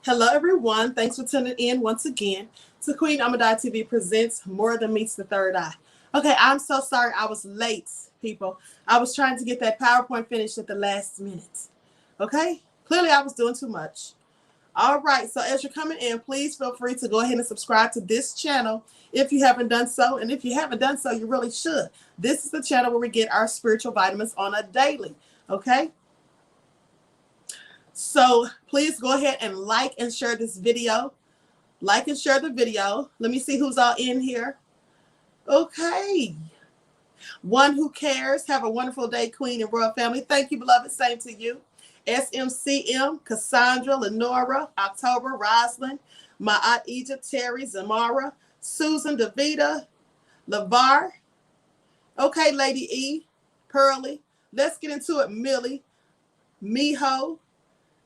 Hello, everyone. Thanks for tuning in once again to Queen Ahmadiyyah TV presents More Than Meets the Third Eye. Okay, I'm so sorry I was late, people. I was trying to get that PowerPoint finished at the last minute. Okay? Clearly, I was doing too much. All right, so as you're coming in, please feel free to go ahead and subscribe to this channel if you haven't done so. And if you haven't done so, you really should. This is the channel where we get our spiritual vitamins on a daily. Okay? So please go ahead and like and share this video. Like and share the video. Let me see who's all in here. Okay. One who cares. Have a wonderful day, Queen and Royal family. Thank you, beloved. Same to you. SMCM, Cassandra, Lenora, October, Roslyn, my Aunt Egypt, Terry, Zamara, Susan, Davida, LeVar. Okay, Lady E, Pearly. Let's get into it, Millie, Miho.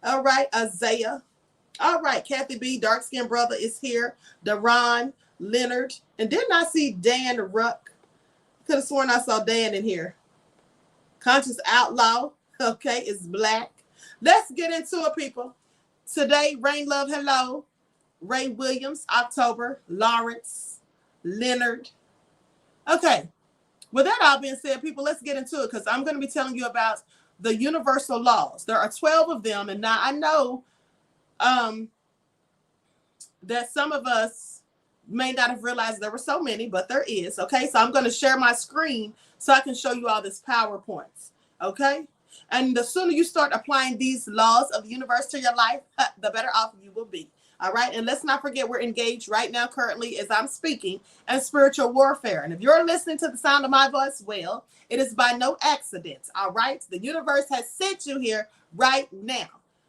All right, Isaiah. All right, Kathy B, dark-skinned brother is here. Daron, Leonard. And didn't I see Dan Ruck? Could have sworn I saw Dan in here. Conscious Outlaw, okay, is black. Let's get into it, people. Today, Rain Love, hello. Ray Williams, October, Lawrence, Leonard. Okay, with that all being said, people, let's get into it because I'm going to be telling you about the universal laws. There are 12 of them, and now I know that some of us may not have realized there were so many, but there is. Okay, so I'm going to share my screen so I can show you all this PowerPoints. Okay, and the sooner you start applying these laws of the universe to your life, the better off you will be. All right, and let's not forget we're engaged right now currently as I'm speaking in spiritual warfare. And if you're listening to the sound of my voice, well, it is by no accident. All right, the universe has sent you here right now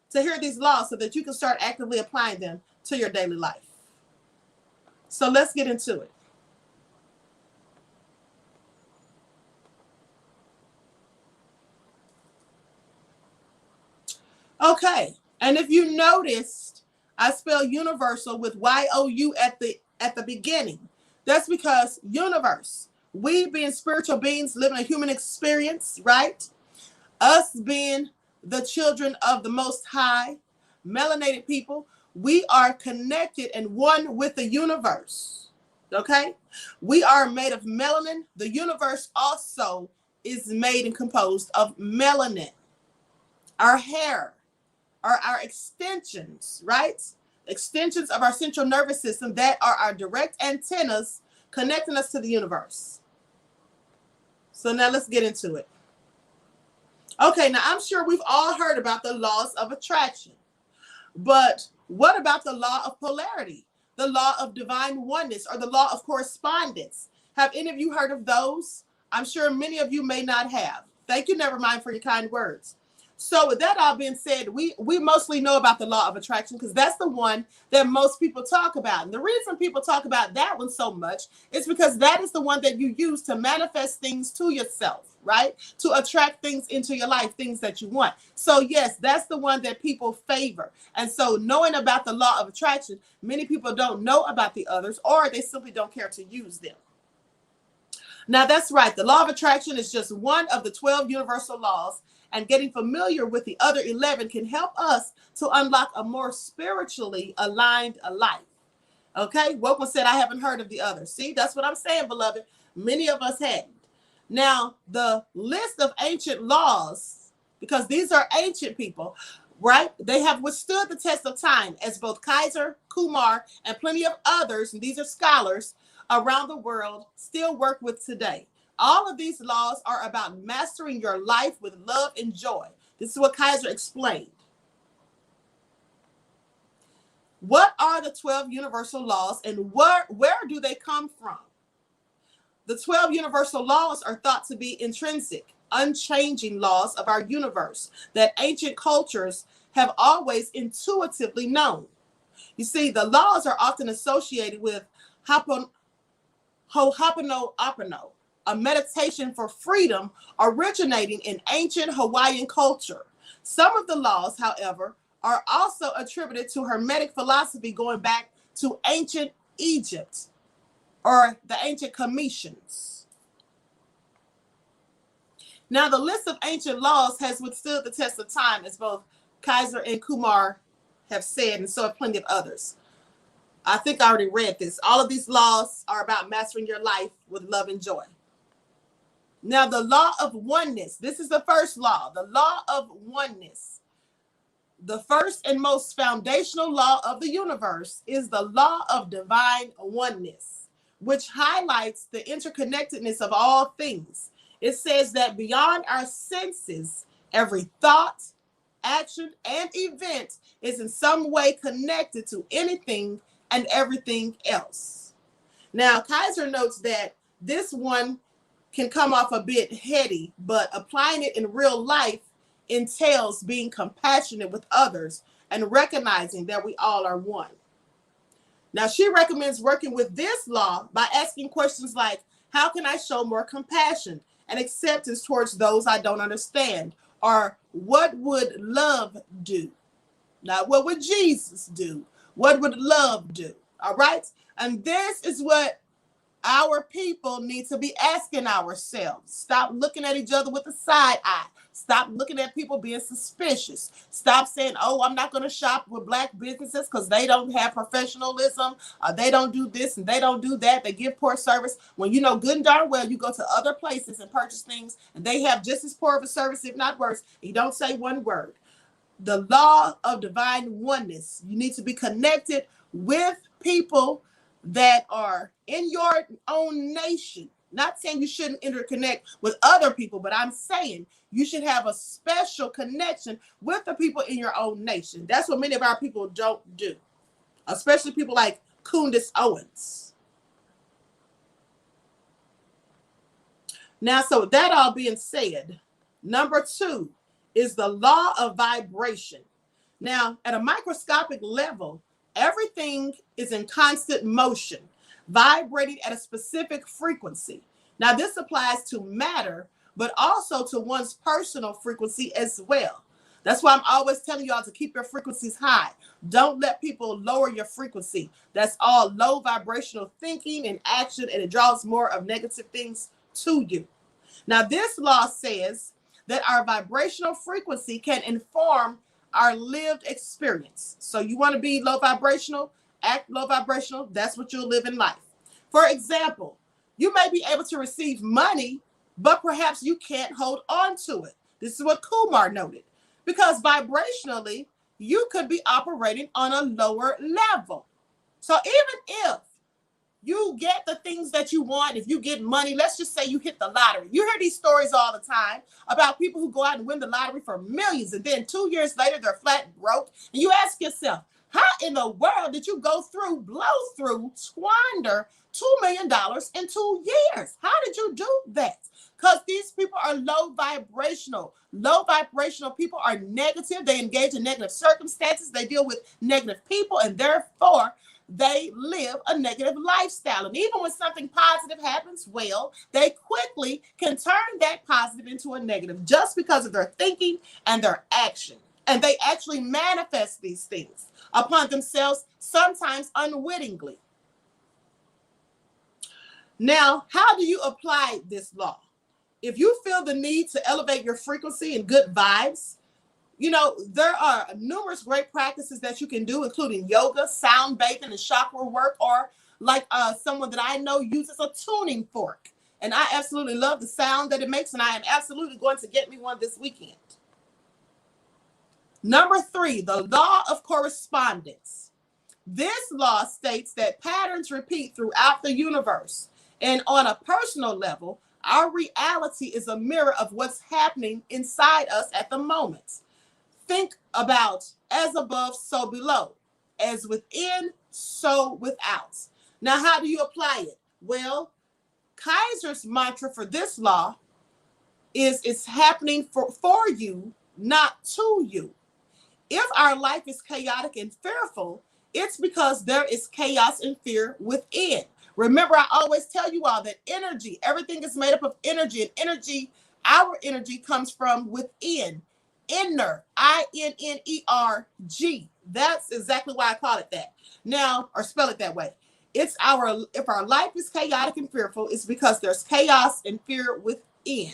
to hear these laws so that you can start actively applying them to your daily life. So let's get into it. Okay, and if you noticed, I spell universal with Y-O-U at the beginning. That's because universe, we being spiritual beings living a human experience, right? Us being the children of the Most High, melanated people, we are connected and one with the universe, okay? We are made of melanin. The universe also is made and composed of melanin. Our hair are our extensions, right? Extensions of our central nervous system that are our direct antennas connecting us to the universe. So now let's get into it. Okay, now I'm sure we've all heard about the laws of attraction, but what about the law of polarity, the law of divine oneness, or the law of correspondence? Have any of you heard of those? I'm sure many of you may not have. Thank you, never mind, for your kind words. So with that all being said, we mostly know about the law of attraction because that's the one that most people talk about. And the reason people talk about that one so much is because that is the one that you use to manifest things to yourself, right? To attract things into your life, things that you want. So yes, that's the one that people favor. And so knowing about the law of attraction, many people don't know about the others, or they simply don't care to use them. Now that's right. The law of attraction is just one of the 12 universal laws. And getting familiar with the other 11 can help us to unlock a more spiritually aligned life. Okay, Woken said, I haven't heard of the others. See, that's what I'm saying, beloved. Many of us hadn't. Now, the list of ancient laws, because these are ancient people, right? They have withstood the test of time, as both Kaiser, Kumar, and plenty of others, and these are scholars around the world, still work with today. All of these laws are about mastering your life with love and joy. This is what Kaiser explained. What are the 12 universal laws and where do they come from? The 12 universal laws are thought to be intrinsic, unchanging laws of our universe that ancient cultures have always intuitively known. You see, the laws are often associated with Ho'oponopono, a meditation for freedom originating in ancient Hawaiian culture. Some of the laws, however, are also attributed to Hermetic philosophy going back to ancient Egypt or the ancient Cometians. Now, the list of ancient laws has withstood the test of time, as both Kaiser and Kumar have said, and so have plenty of others. I think I already read this. All of these laws are about mastering your life with love and joy. Now, the law of oneness. This is the first law, the law of oneness. The first and most foundational law of the universe is the law of divine oneness, which highlights the interconnectedness of all things. It says that beyond our senses, every thought, action, and event is in some way connected to anything and everything else. Now, Kaiser notes that this one can come off a bit heady, but applying it in real life entails being compassionate with others and recognizing that we all are one. Now, she recommends working with this law by asking questions like, how can I show more compassion and acceptance towards those I don't understand? Or what would love do? Not what would Jesus do? What would love do? All right? And this is what our people need to be asking ourselves. Stop looking at each other with a side eye. Stop looking at people being suspicious. Stop saying, oh, I'm not going to shop with Black businesses because they don't have professionalism. They don't do this and they don't do that. They give poor service. When you know good and darn well you go to other places and purchase things and they have just as poor of a service, if not worse, you don't say one word. The law of divine oneness. You need to be connected with people that are in your own nation. Not saying you shouldn't interconnect with other people, but I'm saying you should have a special connection with the people in your own nation. That's what many of our people don't do, especially people like Candace Owens. Now, so with that all being said, number 2 is the law of vibration. Now, at a microscopic level, everything is in constant motion, vibrating at a specific frequency. Now, this applies to matter, but also to one's personal frequency as well. That's why I'm always telling y'all to keep your frequencies high. Don't let people lower your frequency. That's all low vibrational thinking and action, and it draws more of negative things to you. Now, this law says that our vibrational frequency can inform our lived experience. So you want to be low vibrational, act low vibrational, that's what you'll live in life. For example, you may be able to receive money, but perhaps you can't hold on to it. This is what Kumar noted. Because vibrationally, you could be operating on a lower level. So even if you get the things that you want, if you get money, let's just say you hit the lottery. You hear these stories all the time about people who go out and win the lottery for millions, and then 2 years later, they're flat broke. And you ask yourself, how in the world did you blow through, squander $2 million in 2 years? How did you do that? Because these people are low vibrational. Low vibrational people are negative. They engage in negative circumstances. They deal with negative people, and therefore, they live a negative lifestyle. And even when something positive happens, well, they quickly can turn that positive into a negative just because of their thinking and their action. And they actually manifest these things upon themselves, sometimes unwittingly. Now, how do you apply this law? If you feel the need to elevate your frequency and good vibes, you know, there are numerous great practices that you can do, including yoga, sound bathing, and chakra work, or like someone that I know uses a tuning fork. And I absolutely love the sound that it makes, and I am absolutely going to get me one this weekend. Number 3, the law of correspondence. This law states that patterns repeat throughout the universe. And on a personal level, our reality is a mirror of what's happening inside us at the moment. Think about as above, so below, as within, so without. Now, how do you apply it? Well, Kaiser's mantra for this law is it's happening for you, not to you. If our life is chaotic and fearful, it's because there is chaos and fear within. Remember, I always tell you all that energy, everything is made up of energy, and energy, our energy comes from within. Inner, INNERG. That's exactly why I call it that. Now, or spell it that way. If our life is chaotic and fearful, it's because there's chaos and fear within.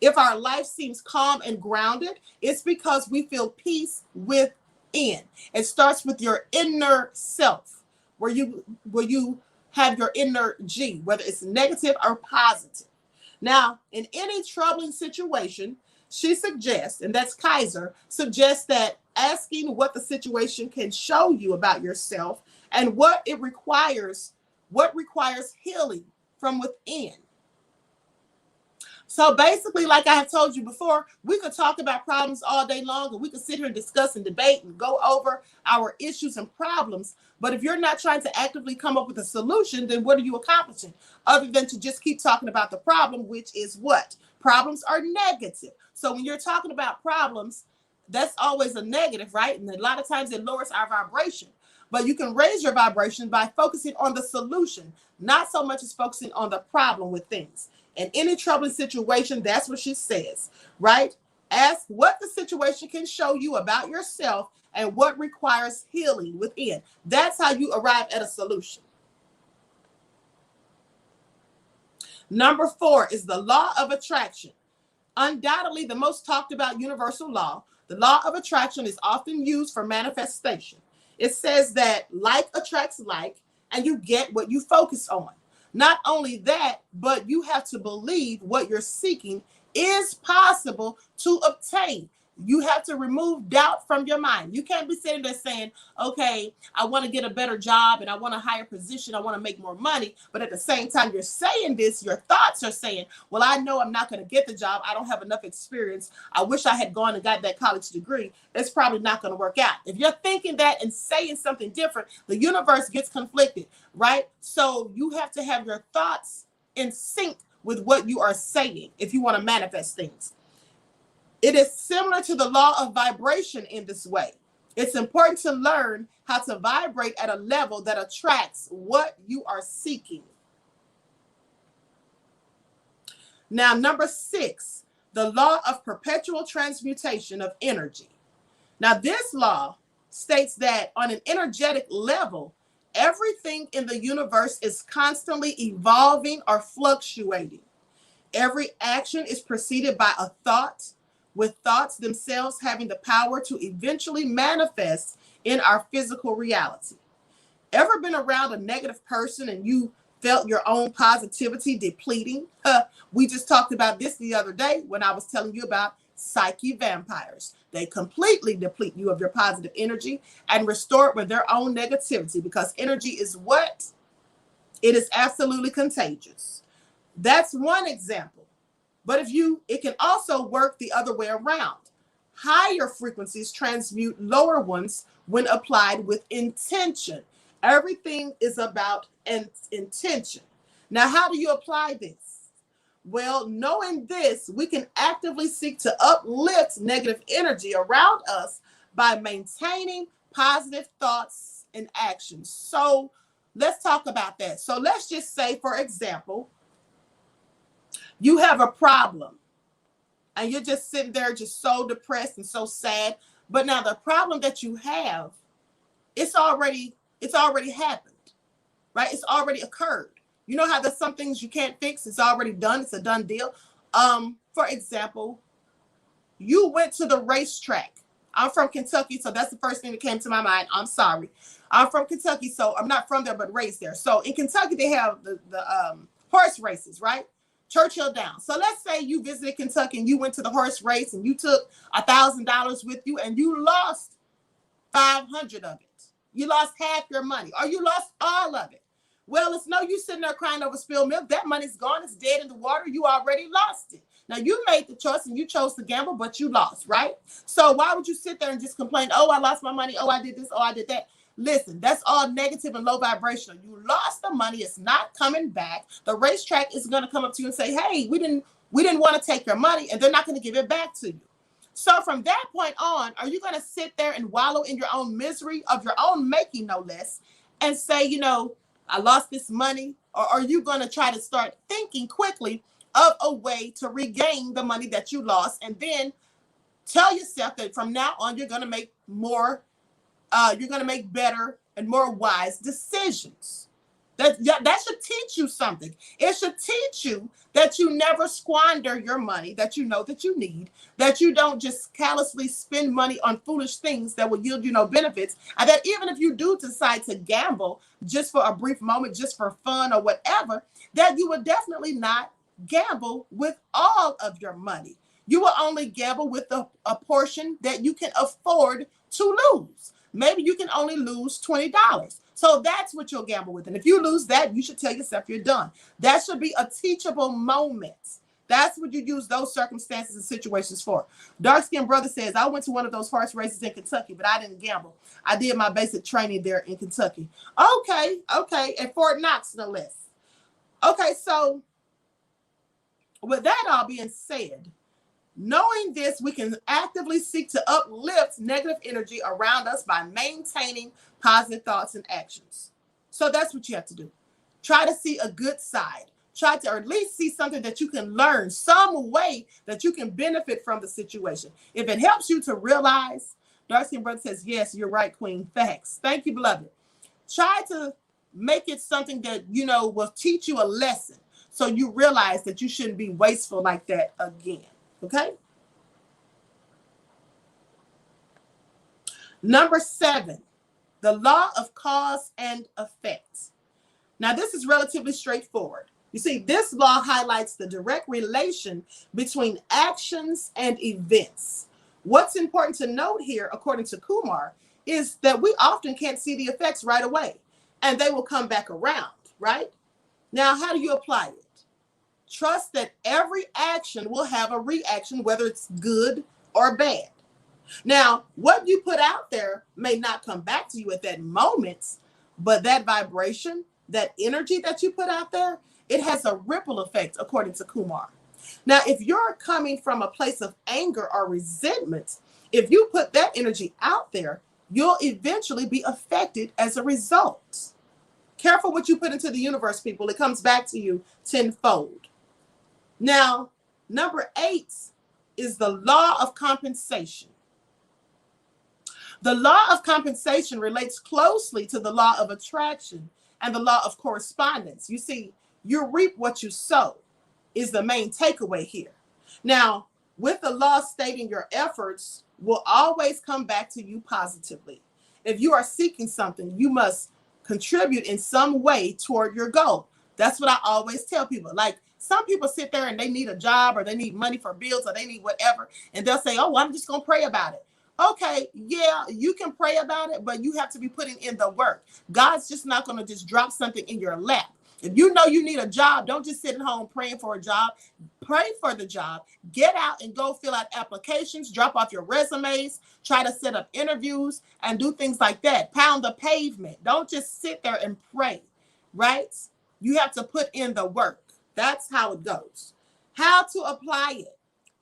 If our life seems calm and grounded, it's because we feel peace within. within. It starts with your inner self, where you have your inner G, whether it's negative or positive. Now, in any troubling situation, she suggests, and that's Kaiser, suggests that asking what the situation can show you about yourself and what requires healing from within. So basically, like I have told you before, we could talk about problems all day long, and we could sit here and discuss and debate and go over our issues and problems. But if you're not trying to actively come up with a solution, then what are you accomplishing? Other than to just keep talking about the problem, which is what? Problems are negative. So when you're talking about problems, that's always a negative, right? And a lot of times it lowers our vibration. But you can raise your vibration by focusing on the solution, not so much as focusing on the problem with things. In any troubling situation, that's what she says, right? Ask what the situation can show you about yourself and what requires healing within. That's how you arrive at a solution. Number 4 is the law of attraction. Undoubtedly, the most talked about universal law. The law of attraction is often used for manifestation. It says that like attracts like, and you get what you focus on. Not only that, but you have to believe what you're seeking is possible to obtain. You have to remove doubt from your mind. You can't be sitting there saying, okay, I want to get a better job and I want a higher position. I want to make more money. But at the same time, you're saying this, your thoughts are saying, well, I know I'm not going to get the job. I don't have enough experience. I wish I had gone and got that college degree. It's probably not going to work out. If you're thinking that and saying something different, the universe gets conflicted, right? So you have to have your thoughts in sync with what you are saying if you want to manifest things. It is similar to the law of vibration in this way. It's important to learn how to vibrate at a level that attracts what you are seeking. Now, number 6, the law of perpetual transmutation of energy. Now, this law states that on an energetic level, everything in the universe is constantly evolving or fluctuating. Every action is preceded by a thought, with thoughts themselves having the power to eventually manifest in our physical reality. Ever been around a negative person and you felt your own positivity depleting? We just talked about this the other day when I was telling you about psyche vampires. They completely deplete you of your positive energy and restore it with their own negativity, because energy is what? It is absolutely contagious. That's one example. But it can also work the other way around. Higher frequencies transmute lower ones when applied with intention. Everything is about intention. Now, how do you apply this? Well, knowing this, we can actively seek to uplift negative energy around us by maintaining positive thoughts and actions. So let's talk about that. So let's just say, for example, you have a problem and you're just sitting there just so depressed and so sad. But now the problem that you have, it's already happened, right? It's already occurred. You know how there's some things you can't fix. It's already done. It's a done deal. For example, you went to the racetrack. I'm from Kentucky, so that's the first thing that came to my mind. I'm sorry. I'm from Kentucky, so I'm not from there, but raised there. So in Kentucky, they have the horse races, right? Churchill Downs. So let's say you visited Kentucky and you went to the horse race and you took $1,000 with you and you lost 500 of it. You lost half your money, or you lost all of it. Well, it's no use sitting there crying over spilled milk. That money's gone. It's dead in the water. You already lost it. Now, you made the choice and you chose to gamble, but you lost, right? So why would you sit there and just complain, oh, I lost my money. Oh, I did this. Oh, I did that. Listen, that's all negative and low vibrational. You lost the money. It's not coming back. The racetrack is going to come up to you and say, hey, we didn't want to take your money, and they're not going to give it back to you. So from that point on, are you going to sit there and wallow in your own misery of your own making, no less, and say, I lost this money? Or are you going to try to start thinking quickly of a way to regain the money that you lost, and then tell yourself that from now on, you're going to make better and more wise decisions? That should teach you something. It should teach you that you never squander your money, that you know that you need, that you don't just callously spend money on foolish things that will yield you no benefits, and that even if you do decide to gamble just for a brief moment, just for fun or whatever, that you would definitely not gamble with all of your money. You will only gamble with a portion that you can afford to lose. Maybe you can only lose $20. So that's what you'll gamble with. And if you lose that, you should tell yourself you're done. That should be a teachable moment. That's what you use those circumstances and situations for. Dark-skinned brother says, I went to one of those horse races in Kentucky, but I didn't gamble. I did my basic training there in Kentucky. Okay. At Fort Knox, no less. Okay, so with that all being said, knowing this, we can actively seek to uplift negative energy around us by maintaining positive thoughts and actions. So that's what you have to do. Try to see a good side. Try to at least see something that you can learn, some way that you can benefit from the situation. If it helps you to realize, Darcy and Brother says, yes, you're right, Queen. Facts. Thank you, beloved. Try to make it something that, will teach you a lesson so you realize that you shouldn't be wasteful like that again. Okay? Number 7, the law of cause and effect. Now, this is relatively straightforward. You see, this law highlights the direct relation between actions and events. What's important to note here, according to Kumar, is that we often can't see the effects right away, and they will come back around, right? Now, how do you apply it? Trust that every action will have a reaction, whether it's good or bad. Now, what you put out there may not come back to you at that moment, but that vibration, that energy that you put out there, it has a ripple effect, according to Kumar. Now, if you're coming from a place of anger or resentment, if you put that energy out there, you'll eventually be affected as a result. Careful what you put into the universe, people. It comes back to you tenfold. Now, number 8 is the law of compensation. The law of compensation relates closely to the law of attraction and the law of correspondence. You see, you reap what you sow is the main takeaway here. Now, with the law stating your efforts will always come back to you positively. If you are seeking something, you must contribute in some way toward your goal. That's what I always tell people. Like, some people sit there and they need a job or they need money for bills or they need whatever, and they'll say, oh, well, I'm just going to pray about it. Okay, yeah, you can pray about it, but you have to be putting in the work. God's just not going to just drop something in your lap. If you know you need a job, don't just sit at home praying for a job. Pray for the job. Get out and go fill out applications, drop off your resumes, try to set up interviews, and do things like that. Pound the pavement. Don't just sit there and pray, right? You have to put in the work. That's how it goes. How to apply it.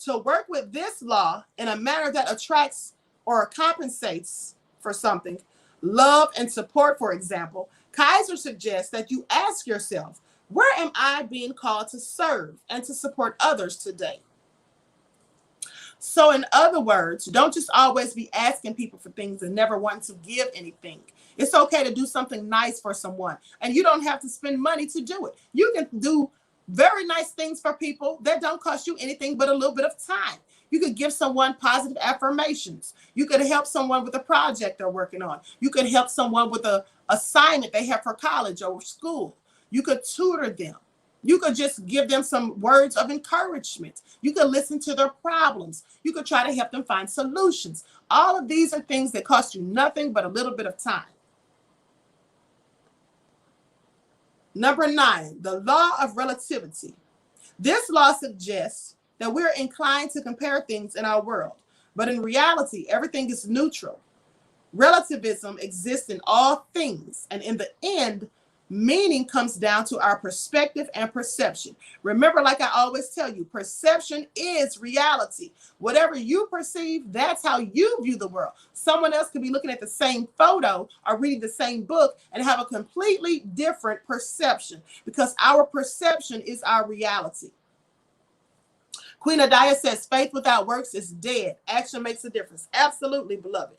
To work with this law in a manner that attracts or compensates for something, love and support, for example, Kaiser suggests that you ask yourself, where am I being called to serve and to support others today? So in other words, don't just always be asking people for things and never wanting to give anything. It's okay to do something nice for someone, and you don't have to spend money to do it. You can do very nice things for people that don't cost you anything but a little bit of time. You could give someone positive affirmations. You could help someone with a project they're working on. You could help someone with an assignment they have for college or school. You could tutor them. You could just give them some words of encouragement. You could listen to their problems. You could try to help them find solutions. All of these are things that cost you nothing but a little bit of time. Number 9, the law of relativity. This law suggests that we're inclined to compare things in our world, but in reality, everything is neutral. Relativism exists in all things, and in the end, meaning comes down to our perspective and perception. Remember, like I always tell you, perception is reality. Whatever you perceive, that's how you view the world. Someone else could be looking at the same photo or reading the same book and have a completely different perception, because our perception is our reality. QueenAShakur says, faith without works is dead. Action makes a difference. Absolutely, beloved.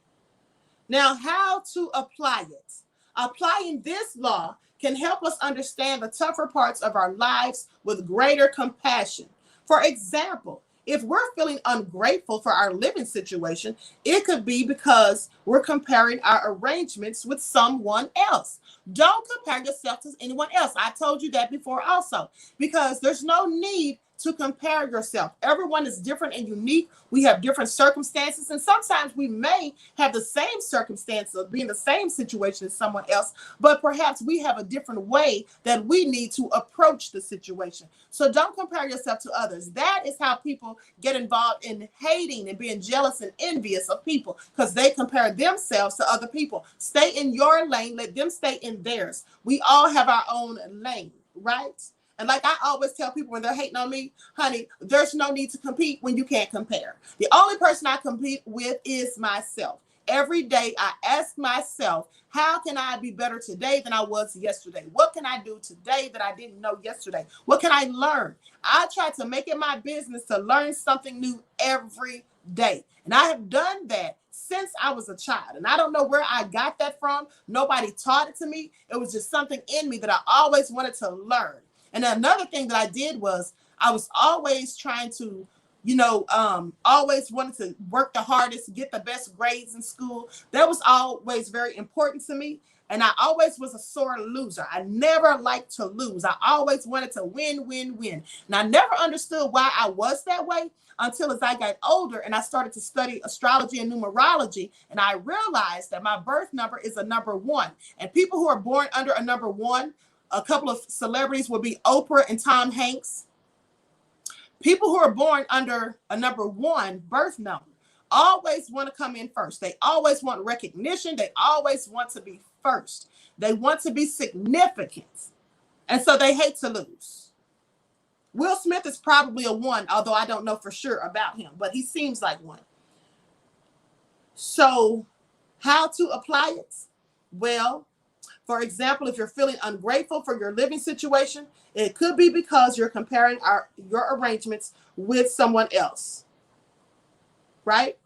Now, how to apply it? Applying this law can help us understand the tougher parts of our lives with greater compassion. For example, if we're feeling ungrateful for our living situation, it could be because we're comparing our arrangements with someone else. Don't compare yourself to anyone else. I told you that before also, because there's no need to compare yourself. Everyone is different and unique. We have different circumstances, and sometimes we may have the same circumstances of being the same situation as someone else, but perhaps we have a different way that we need to approach the situation. So don't compare yourself to others. That is how people get involved in hating and being jealous and envious of people, because they compare themselves to other people. Stay in your lane, let them stay in theirs. We all have our own lane, right? And like I always tell people when they're hating on me, honey, there's no need to compete when you can't compare. The only person I compete with is myself. Every day I ask myself, how can I be better today than I was yesterday? What can I do today that I didn't know yesterday? What can I learn? I try to make it my business to learn something new every day. And I have done that since I was a child. And I don't know where I got that from. Nobody taught it to me. It was just something in me that I always wanted to learn. And another thing that I did was I was always trying to, always wanted to work the hardest, get the best grades in school. That was always very important to me. And I always was a sore loser. I never liked to lose. I always wanted to win, win, win. And I never understood why I was that way until as I got older and I started to study astrology and numerology. And I realized that my birth number is a number 1. And people who are born under a number 1, a couple of celebrities will be Oprah and Tom Hanks. People who are born under a number 1 birth number always want to come in first. They always want recognition. They always want to be first. They want to be significant. And so they hate to lose. Will Smith is probably a 1, although I don't know for sure about him, but he seems like one. So how to apply it? Well, for example, if you're feeling ungrateful for your living situation, it could be because you're comparing your arrangements with someone else, right?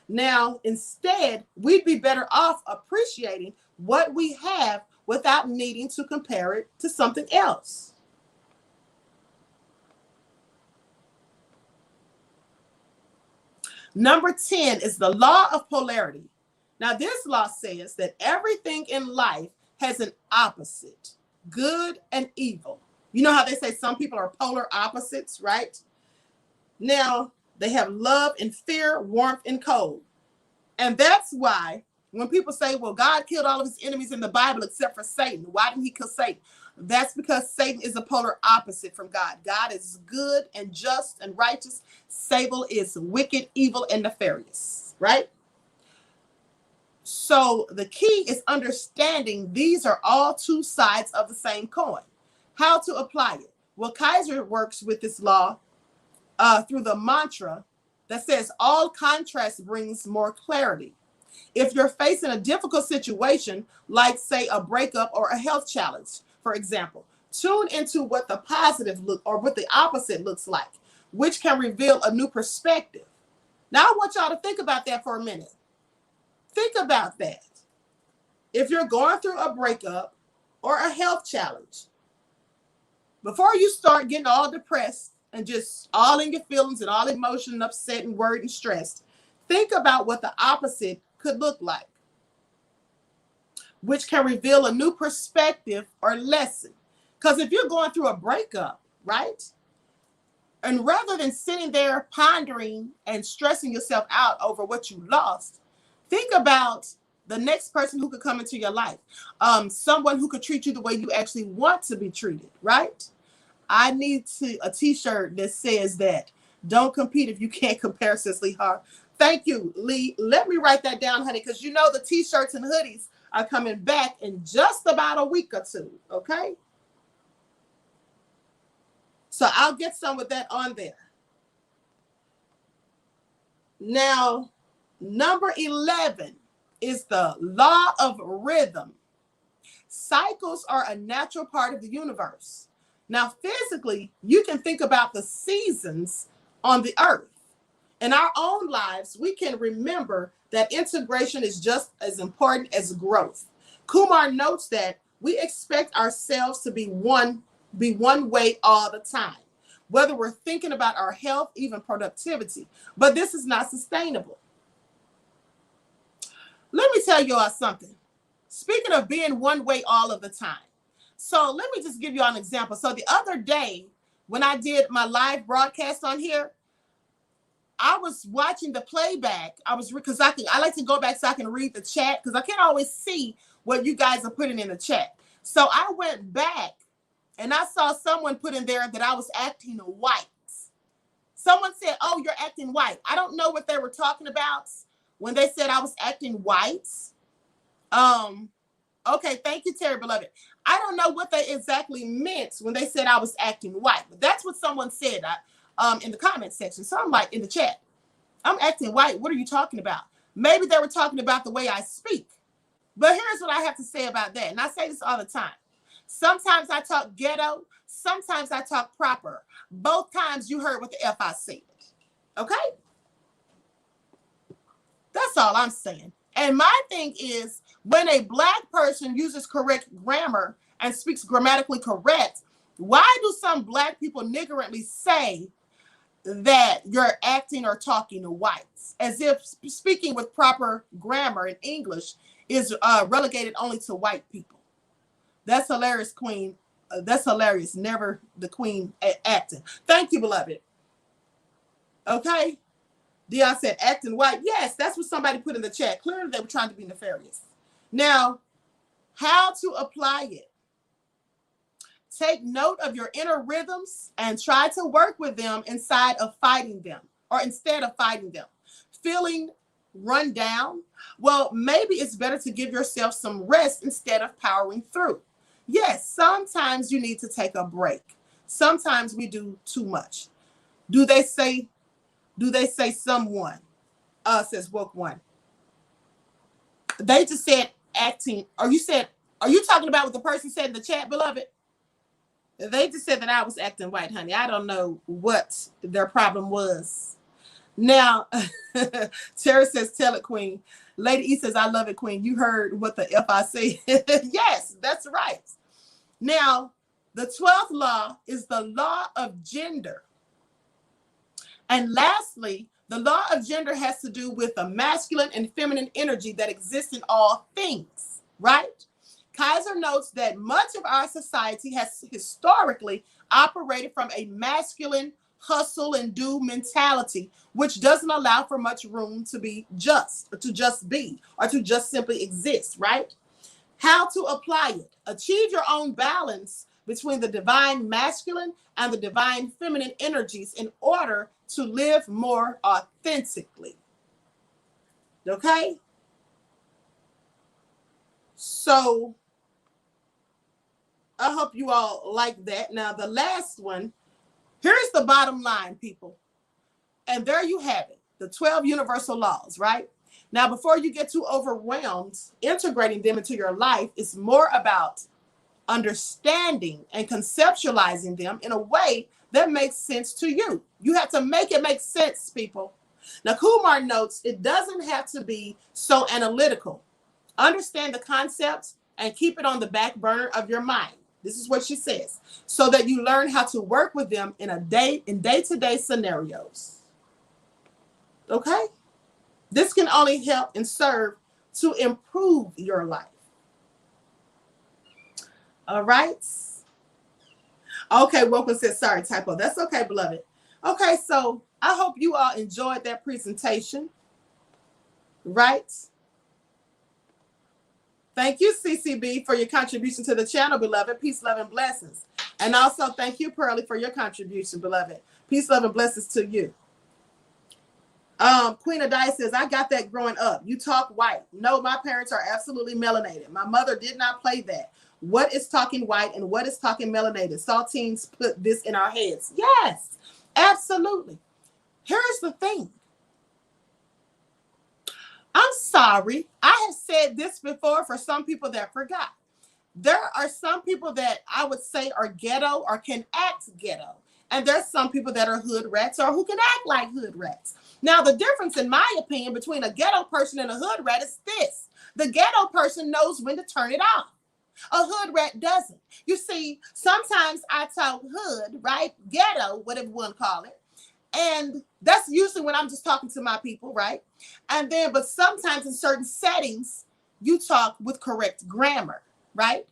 Now, instead, we'd be better off appreciating what we have without needing to compare it to something else. Number 10 is the law of polarity. Now, this law says that everything in life has an opposite, good and evil. You know how they say some people are polar opposites, right? Now, they have love and fear, warmth and cold. And that's why when people say, well, God killed all of his enemies in the Bible except for Satan. Why didn't he kill Satan? That's because Satan is a polar opposite from God. God is good and just and righteous. Satan is wicked, evil, and nefarious, right? So the key is understanding these are all 2 sides of the same coin. How to apply it? Well, Kaiser works with this law through the mantra that says all contrast brings more clarity. If you're facing a difficult situation, like say a breakup or a health challenge, for example, tune into what the positive look or what the opposite looks like, which can reveal a new perspective. Now I want y'all to think about that for a minute. Think about that. If you're going through a breakup or a health challenge, before you start getting all depressed and just all in your feelings and all emotion and upset and worried and stressed, think about what the opposite could look like, which can reveal a new perspective or lesson. Because if you're going through a breakup, right? And rather than sitting there pondering and stressing yourself out over what you lost, think about the next person who could come into your life. Someone who could treat you the way you actually want to be treated, right? I need a t-shirt that says that. Don't compete if you can't compare, says Lee Hart. Thank you, Lee. Let me write that down, honey, because you know the t-shirts and hoodies are coming back in just about a week or 2, okay? So I'll get some with that on there. Now, number 11 is the law of rhythm. Cycles are a natural part of the universe. Now, physically, you can think about the seasons on the earth. In our own lives, we can remember that integration is just as important as growth. Kumar notes that we expect ourselves to be one way all the time, whether we're thinking about our health, even productivity. But this is not sustainable. Let me tell you all something. Speaking of being one way all of the time. So let me just give you an example. So the other day, when I did my live broadcast on here, I was watching the playback. Because I like to go back so I can read the chat, because I can't always see what you guys are putting in the chat. So I went back and I saw someone put in there that I was acting white. Someone said, "Oh, you're acting white." I don't know what they were talking about when they said I was acting white. Okay, thank you, Terry, beloved. I don't know what they exactly meant when they said I was acting white, but that's what someone said in the comment section. So I'm like, in the chat, I'm acting white. What are you talking about? Maybe they were talking about the way I speak. But here's what I have to say about that. And I say this all the time. Sometimes I talk ghetto. Sometimes I talk proper. Both times you heard what the F I said. Okay? That's all I'm saying. And my thing is, when a Black person uses correct grammar and speaks grammatically correct, why do some Black people niggerantly say that you're acting or talking white, as if speaking with proper grammar in English is relegated only to white people? That's hilarious, Queen. That's hilarious. Never the Queen acting. Thank you, beloved. Okay. Dion said acting white. Yes, that's what somebody put in the chat. Clearly they were trying to be nefarious. Now, how to apply it? Take note of your inner rhythms and try to work with them instead of fighting them. Feeling run down? Well, maybe it's better to give yourself some rest instead of powering through. Yes, sometimes you need to take a break. Sometimes we do too much. Do they say someone? Says woke one. They just said acting. Are you talking about what the person said in the chat, beloved? They just said that I was acting white, honey. I don't know what their problem was. Now, Tara says, "Tell it, Queen." Lady E says, "I love it, Queen. You heard what the F I say." Yes, that's right. Now, the 12th law is the law of gender. And lastly, the law of gender has to do with the masculine and feminine energy that exists in all things, right? Kaiser notes that much of our society has historically operated from a masculine hustle and do mentality, which doesn't allow for much room to be just, or to just be, or to just simply exist, right? How to apply it? Achieve your own balance between the divine masculine and the divine feminine energies in order to live more authentically. Okay? So I hope you all like that. Now, the last one, here's the bottom line, people. And there you have it, the 12 universal laws, right? Now, before you get too overwhelmed, integrating them into your life is more about understanding and conceptualizing them in a way that makes sense to you. You have to make it make sense, people. Now, Kumar notes it doesn't have to be so analytical. Understand the concepts and keep it on the back burner of your mind. This is what she says, so that you learn how to work with them in day-to-day scenarios. Okay? This can only help and serve to improve your life. All right. Okay, Woken says, sorry, typo. That's okay, beloved. Okay, so I hope you all enjoyed that presentation. Right? Thank you, CCB, for your contribution to the channel, beloved. Peace, love, and blessings. And also thank you, Pearlie, for your contribution, beloved. Peace, love, and blessings to you. Queen Adai says, I got that growing up. You talk white. No, my parents are absolutely melanated. My mother did not play that. What is talking white and what is talking melanated? Saltines put this in our heads. Yes, absolutely. Here's the thing. I'm sorry. I have said this before for some people that forgot. There are some people that I would say are ghetto or can act ghetto. And there's some people that are hood rats or who can act like hood rats. Now, the difference, in my opinion, between a ghetto person and a hood rat is this. The ghetto person knows when to turn it off. A hood rat doesn't. You see, sometimes I talk hood, right? Ghetto, whatever you want to call it. And that's usually when I'm just talking to my people, right? And then, but sometimes in certain settings, you talk with correct grammar, right?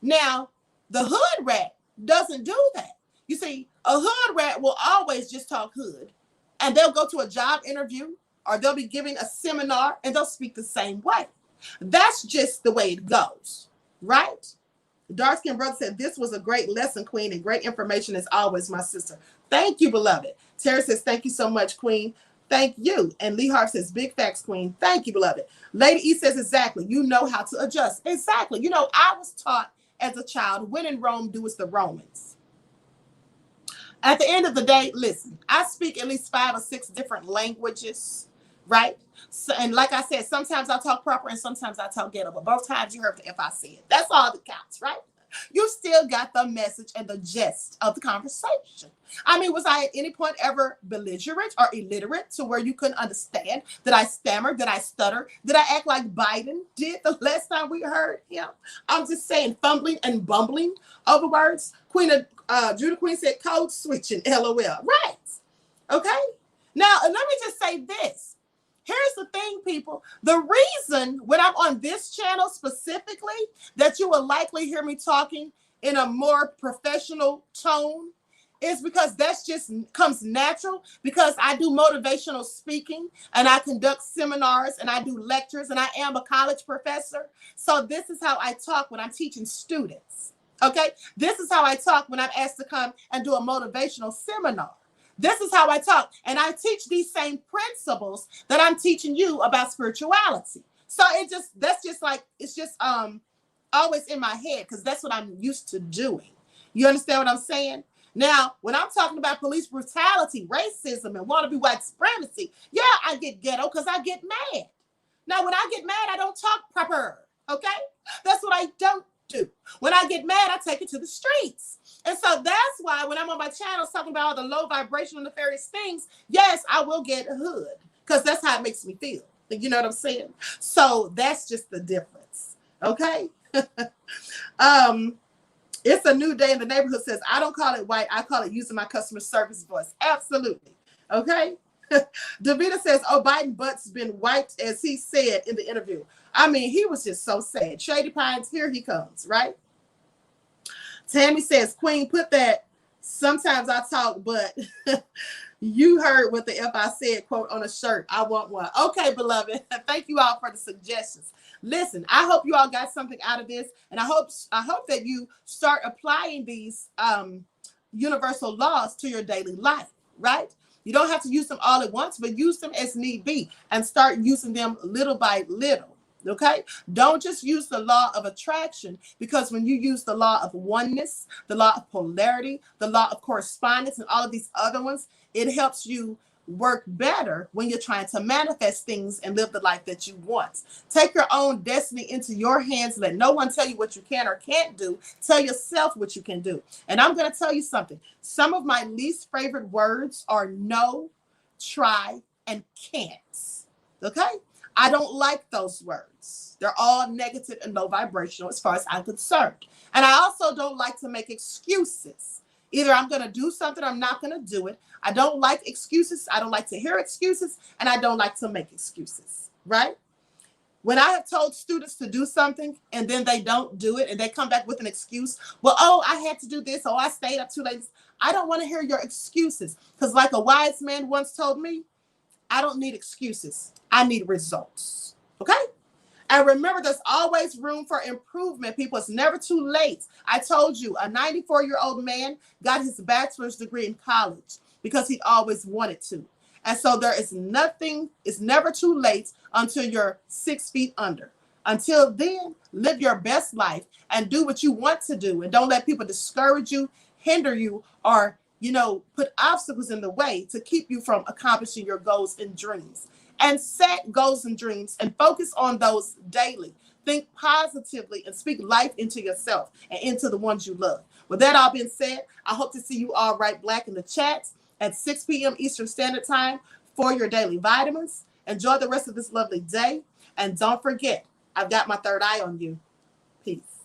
Now, the hood rat doesn't do that. You see, a hood rat will always just talk hood, and they'll go to a job interview or they'll be giving a seminar and they'll speak the same way. That's just the way it goes, right? Dark Skin Brother said, this was a great lesson, Queen, and great information as always, my sister. Thank you, beloved. Terry says, thank you so much, Queen. Thank you. And Lee Harp says, big facts, Queen. Thank you, beloved. Lady E says, exactly. You know how to adjust. Exactly. You know, I was taught as a child, when in Rome, do as the Romans. At the end of the day, listen, I speak at least 5 or 6 different languages, right? So, and like I said, sometimes I talk proper and sometimes I talk ghetto, but both times you heard the F I said. That's all that counts, right? You still got the message and the gist of the conversation. I mean, was I at any point ever belligerent or illiterate to where you couldn't understand? Did I stammer? Did I stutter? Did I act like Biden did the last time we heard him? I'm just saying, fumbling and bumbling over words. Judah Queen said, code switching, LOL. Right. Okay. Now, let me just say this. Here's the thing, people. The reason when I'm on this channel specifically that you will likely hear me talking in a more professional tone is because that's just comes natural, because I do motivational speaking and I conduct seminars and I do lectures and I am a college professor. So this is how I talk when I'm teaching students. Okay. This is how I talk when I'm asked to come and do a motivational seminar. This is how I talk. And I teach these same principles that I'm teaching you about spirituality. So that's just like, it's just always in my head because that's what I'm used to doing. You understand what I'm saying? Now, when I'm talking about police brutality, racism, and wannabe white supremacy, yeah, I get ghetto because I get mad. Now, when I get mad, I don't talk proper, okay? That's what I don't do. When I get mad, I take it to the streets. And so that's why when I'm on my channel talking about all the low vibrational nefarious things, yes, I will get hood because that's how it makes me feel. You know what I'm saying? So that's just the difference. Okay. It's a new day in the neighborhood says, I don't call it white. I call it using my customer service voice. Absolutely. Okay. Davida says, oh, Biden butt's been wiped, as he said in the interview. I mean, he was just so sad. Shady Pines, here he comes, right? Tammy says, Queen, put that sometimes I talk, but you heard what the F I said quote on a shirt. I want one. Okay, beloved. Thank you all for the suggestions. Listen, I hope you all got something out of this, and I hope that you start applying these universal laws to your daily life, right? You don't have to use them all at once, but use them as need be and start using them little by little. Okay, don't just use the law of attraction, because when you use the law of oneness, the law of polarity, the law of correspondence, and all of these other ones, it helps you work better when you're trying to manifest things and live the life that you want. Take your own destiny into your hands. Let no one tell you what you can or can't do. Tell yourself what you can do. And I'm going to tell you something. Some of my least favorite words are no, try, and can't. Okay? I don't like those words. They're all negative and low vibrational as far as I'm concerned. And I also don't like to make excuses. Either I'm going to do something or I'm not going to do it. I don't like excuses. I don't like to hear excuses. And I don't like to make excuses, right? When I have told students to do something and then they don't do it and they come back with an excuse, well, oh, I had to do this. Oh, I stayed up too late. I don't want to hear your excuses, because like a wise man once told me, I don't need excuses. I need results. Okay? And remember, there's always room for improvement, people. It's never too late. I told you, a 94-year-old man got his bachelor's degree in college because he always wanted to. And so there is nothing, it's never too late until you're 6 feet under. Until then, live your best life and do what you want to do. And don't let people discourage you, hinder you, or put obstacles in the way to keep you from accomplishing your goals and dreams. And set goals and dreams and focus on those daily. Think positively and speak life into yourself and into the ones you love. With that all being said, I hope to see you all right black in the chats at 6 p.m. Eastern Standard Time for your daily vitamins. Enjoy the rest of this lovely day. And don't forget, I've got my third eye on you. Peace.